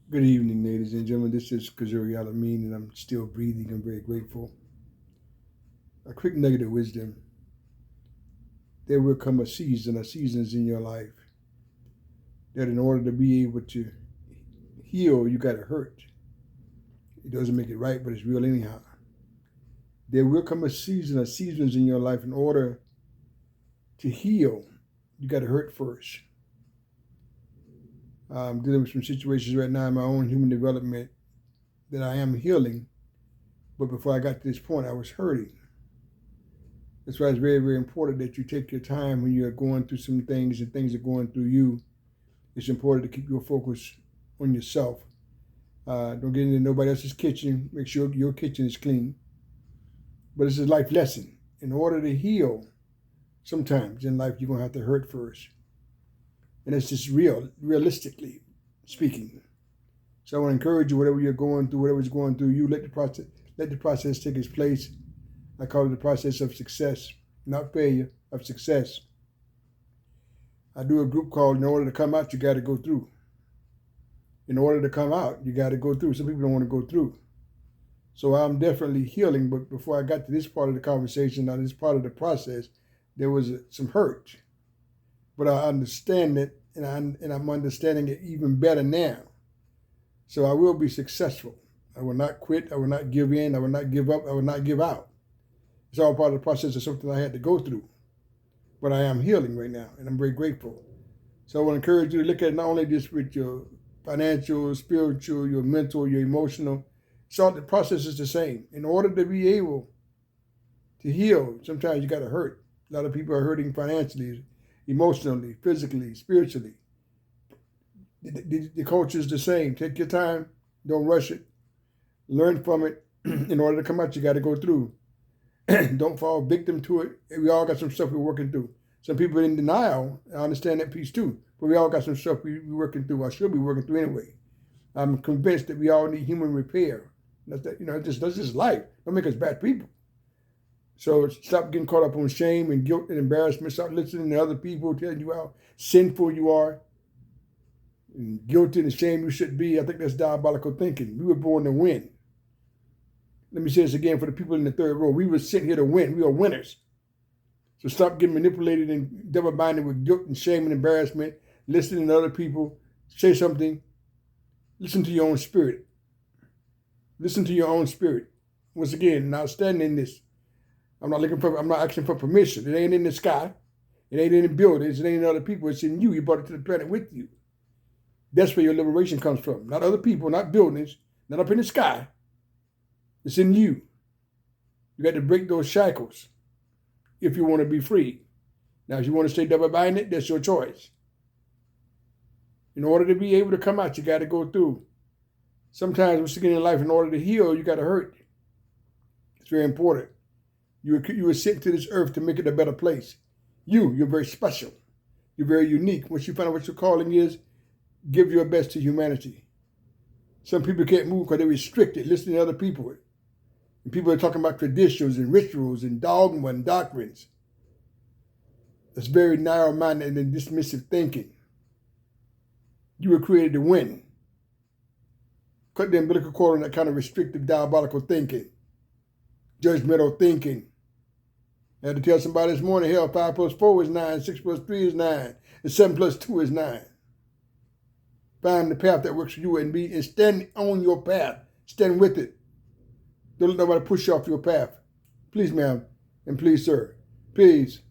Good evening, ladies and gentlemen. This is Kazuri Alameen, and I'm still breathing. I'm very grateful. A quick nugget of wisdom. There will come a season, seasons in your life, that in order to be able to heal, you got to hurt. It doesn't make it right, but it's real anyhow. There will come a season, seasons in your life. In order to heal, you got to hurt first. I'm dealing with some situations right now in my own human development that I am healing, but before I got to this point, I was hurting. That's why it's very, very important that you take your time when you're going through some things and things are going through you. It's important to keep your focus on yourself. Don't get into nobody else's kitchen. Make sure your kitchen is clean. But it's a life lesson. In order to heal, sometimes in life you're going to have to hurt first. And it's just realistically speaking. So I want to encourage you, whatever you're going through, whatever's going through you, let the process take its place. I call it the process of success, not failure, of success. I do a group called In Order to Come Out, You Got to Go Through. In order to come out, you got to go through. Some people don't want to go through. So I'm definitely healing, but before I got to this part of the conversation, now this part of the process, there was some hurt. But I understand it, and I'm understanding it even better now. So I will be successful. I will not quit. I will not give in. I will not give up. I will not give out. It's all part of the process of something I had to go through. But I am healing right now, and I'm very grateful. So I want to encourage you to look at it not only just with your financial, spiritual, your mental, your emotional. So the process is the same. In order to be able to heal, sometimes you got to hurt. A lot of people are hurting financially, emotionally, physically, spiritually. The culture is the same. Take your time. Don't rush it. Learn from it. In order to come out, you got to go through. Don't fall victim to it. We all got some stuff we're working through. Some people in denial. I understand that piece too. But we all got some stuff we're working through. I should be working through anyway. I'm convinced that we all need human repair. That's just life. Don't make us bad people. So stop getting caught up on shame and guilt and embarrassment. Stop listening to other people telling you how sinful you are. And guilty and shame you should be. I think that's diabolical thinking. We were born to win. Let me say this again for the people in the third row. We were sent here to win. We are winners. So stop getting manipulated and double-minded with guilt and shame and embarrassment. Listening to other people. Say something. Listen to your own spirit. Listen to your own spirit. Once again, now standing in this. I'm not asking for permission. It ain't in the sky. It ain't in the buildings. It ain't in other people. It's in you. You brought it to the planet with you. That's where your liberation comes from. Not other people, not buildings, not up in the sky. It's in you. You got to break those shackles if you want to be free. Now, if you want to stay double-minded, that's your choice. In order to be able to come out, you got to go through. Sometimes we're sticking in life, in order to heal, you got to hurt. It's very important. You were sent to this earth to make it a better place. You're very special. You're very unique. Once you find out what your calling is, give your best to humanity. Some people can't move because they're restricted, listening to other people. And people are talking about traditions and rituals and dogma and doctrines. That's very narrow-minded and dismissive thinking. You were created to win. Cut the umbilical cord on that kind of restrictive, diabolical thinking. Judgmental thinking. I had to tell somebody this morning, 5 plus 4 is 9, 6 plus 3 is 9, and 7 plus 2 is 9. Find the path that works for you and stand on your path. Stand with it. Don't let nobody push you off your path. Please, ma'am, and please, sir. Please.